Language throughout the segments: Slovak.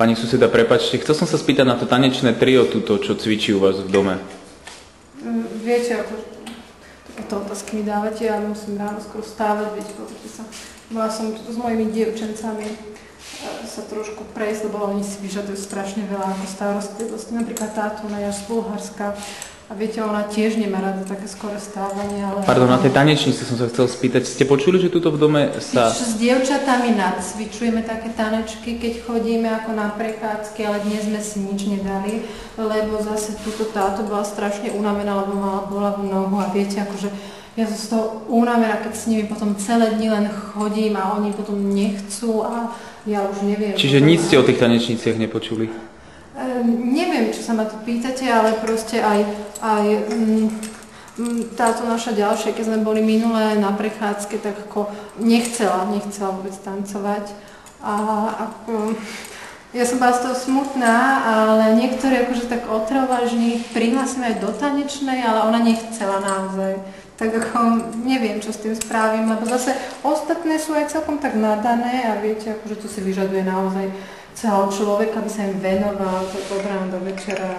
Pani suseda, prepáčte, chcel som sa spýtať na to tanečné trio tuto, čo cvičí u vás v dome. Viete, ako takéto otázky mi dávate, ja musím ráno skoro stávať, viete, pozrite sa. Bola som tu s mojimi dievčencami sa trošku prejsť, lebo oni si vyžadujú strašne veľa ako starostlivosti. Napríklad táto, ona je až z Bulharska. A viete, ona tiež nemá rada také skore stávanie, ale... Pardon, na tej tanečnici som sa chcel spýtať. Ste počuli, že tuto v dome sa... S dievčatami nacvičujeme také tanečky, keď chodíme ako na prechádzky, ale dnes sme si nič nedali, lebo zase táto bola strašne unavená, lebo mala bolavú nohu a viete, akože ja som z toho unavená, keď s nimi potom celé dni len chodím a oni potom nechcú a ja už neviem... Čiže nič ste o tých tanečniciach nepočuli? Neviem, čo sa ma tu pýtate, ale proste aj táto naša ďalšia, keď sme boli minulé na prechádzke, tak ako nechcela vôbec tancovať. Ja som bola z toho smutná, ale niektorí akože tak otrvažní prihlásime aj do tanečnej, ale ona nechcela naozaj. Tak ako neviem, čo s tým spravím, lebo zase ostatné sú aj celkom tak nadané a viete, akože to si vyžaduje naozaj celého človeka, aby sa im venoval od rána do večera.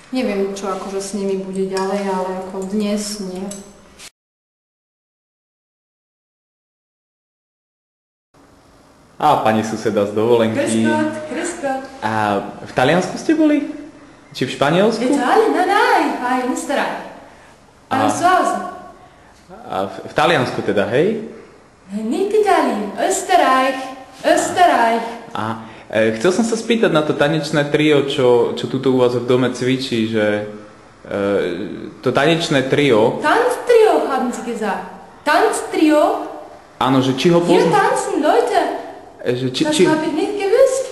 Neviem, čo akože s nimi bude ďalej, ale ako dnes nie. Pani suseda z dovolenky. Grüß A v Taliansku ste boli? Či v Španielsku? Itália? Nein, in Österreich. A v Taliansku teda, hej? Nicht Italien, Österreich. Chcel som sa spýtať na to tanečné trio, čo tuto u vás v dome cvičí, že to tanečné trio... Tanztrio, haben Sie gesagt. Tanztrio? Áno, že či ho Wir tanzen, Leute. Das habe ich nicht gewusst.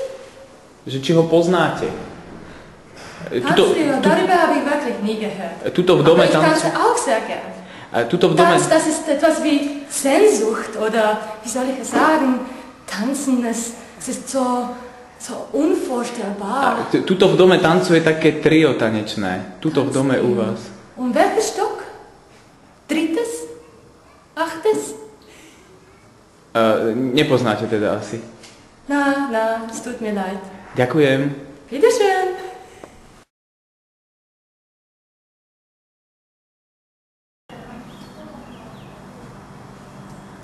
Že či ho poznáte. Tanztrio, darüber habe ich wirklich nie gehört. Tuto v dome Aber ich tanze auch sehr gern. Tuto v dome... Das ist etwas wie Sehnsucht oder, wie soll ich es sagen, Tanzen, es ist so unvorstellbar. Tuto v dome tancuje také trio tanečné. Tuto v dome u vás. Und welcher Stock? Drittes? Achtes? Nepoznáte teda asi. Na, es tut mir leid. Ďakujem. Wiederschön.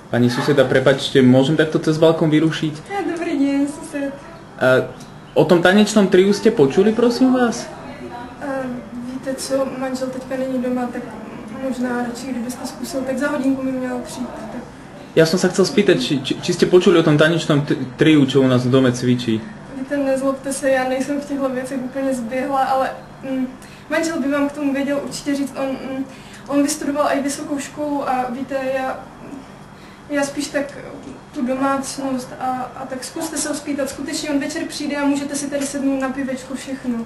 Pani suseda, prepáčte, môžem takto cez balkón vyrušiť? Ja, dobrý deň, sused. O tom tanečnom triu ste počuli, prosím vás? Víte co, manžel teďka není doma, tak možná radši, kdybyste zkusil, tak za hodinku mi měl přijít. Tak... Ja som sa chcel spýtať, či ste počuli o tom tanečnom triu, čo u nás v dome cvičí. Víte, nezlobte se, já nejsem v těchto věcech úplně zběhla, ale manžel by vám k tomu věděl určitě říct. On vystudoval i vysokou školu a víte, já spíš tak tu domácnost a tak zkuste se ho spýtat. Skutečně on večer přijde a můžete si tady sednout na pivečko všechno.